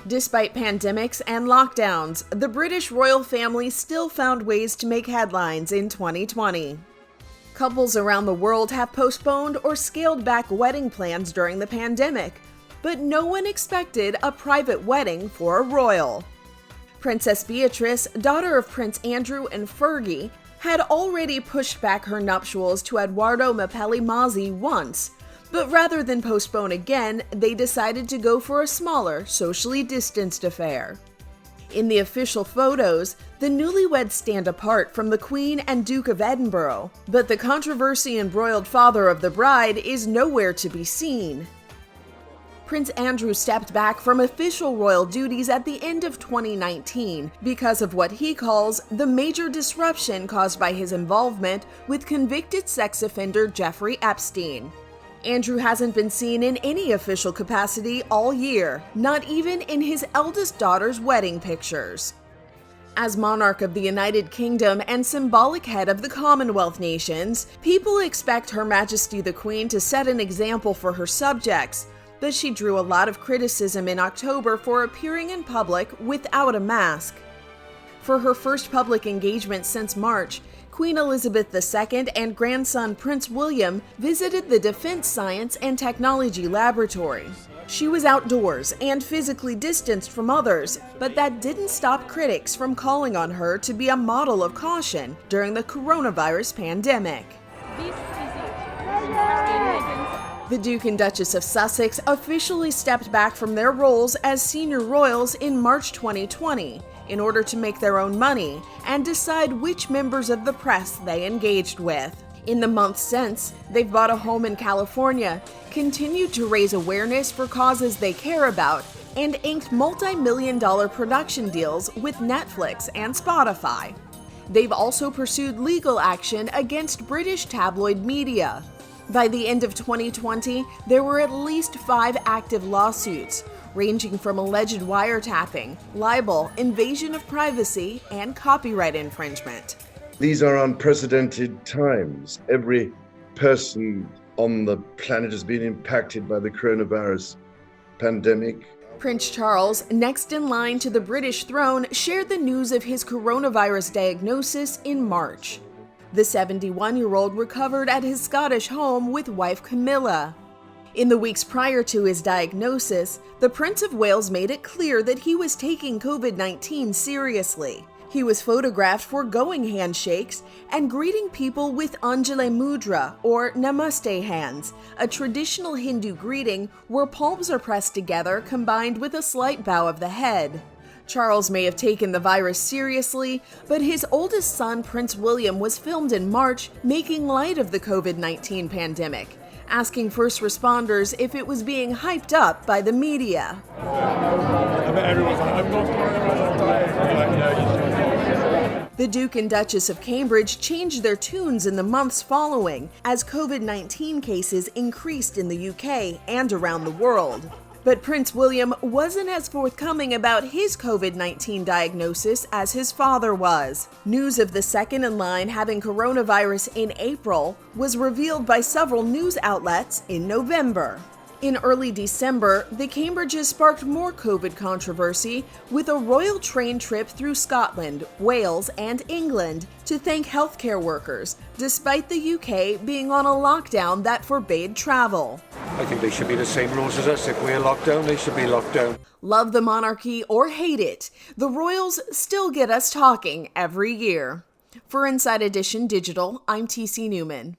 Despite pandemics and lockdowns, the British royal family still found ways to make headlines in 2020. Couples around the world have postponed or scaled back wedding plans during the pandemic, but no one expected a private wedding for a royal. Princess Beatrice, daughter of Prince Andrew and Fergie, had already pushed back her nuptials to Edoardo Mapelli once, but rather than postpone again, they decided to go for a smaller, socially distanced affair. In the official photos, the newlyweds stand apart from the Queen and Duke of Edinburgh, but the controversy-embroiled father of the bride is nowhere to be seen. Prince Andrew stepped back from official royal duties at the end of 2019 because of what he calls the major disruption caused by his involvement with convicted sex offender Jeffrey Epstein. Andrew hasn't been seen in any official capacity all year, not even in his eldest daughter's wedding pictures. As monarch of the United Kingdom and symbolic head of the Commonwealth nations, people expect Her Majesty the Queen to set an example for her subjects, but she drew a lot of criticism in October for appearing in public without a mask. For her first public engagement since March, Queen Elizabeth II and grandson Prince William visited the Defense Science and Technology Laboratory. She was outdoors and physically distanced from others, but that didn't stop critics from calling on her to be a model of caution during the coronavirus pandemic. The Duke and Duchess of Sussex officially stepped back from their roles as senior royals in March 2020 in order to make their own money and decide which members of the press they engaged with. In the months since, they've bought a home in California, continued to raise awareness for causes they care about, and inked multi-million-dollar production deals with Netflix and Spotify. They've also pursued legal action against British tabloid media. By the end of 2020, there were at least 5 active lawsuits, ranging from alleged wiretapping, libel, invasion of privacy, and copyright infringement. These are unprecedented times. Every person on the planet has been impacted by the coronavirus pandemic. Prince Charles, next in line to the British throne, shared the news of his coronavirus diagnosis in March. The 71-year-old recovered at his Scottish home with wife Camilla. In the weeks prior to his diagnosis, the Prince of Wales made it clear that he was taking COVID-19 seriously. He was photographed foregoing handshakes and greeting people with Anjali Mudra, or Namaste hands, a traditional Hindu greeting where palms are pressed together combined with a slight bow of the head. Charles may have taken the virus seriously, but his oldest son, Prince William, was filmed in March making light of the COVID-19 pandemic, asking first responders if it was being hyped up by the media. The Duke and Duchess of Cambridge changed their tunes in the months following as COVID-19 cases increased in the UK and around the world. But Prince William wasn't as forthcoming about his COVID-19 diagnosis as his father was. News of the second-in-line having coronavirus in April was revealed by several news outlets in November. In early December, the Cambridges sparked more COVID controversy with a royal train trip through Scotland, Wales, and England to thank healthcare workers, despite the UK being on a lockdown that forbade travel. I think they should be the same rules as us. If we're locked down, they should be locked down. Love the monarchy or hate it, the royals still get us talking every year. For Inside Edition Digital, I'm TC Newman.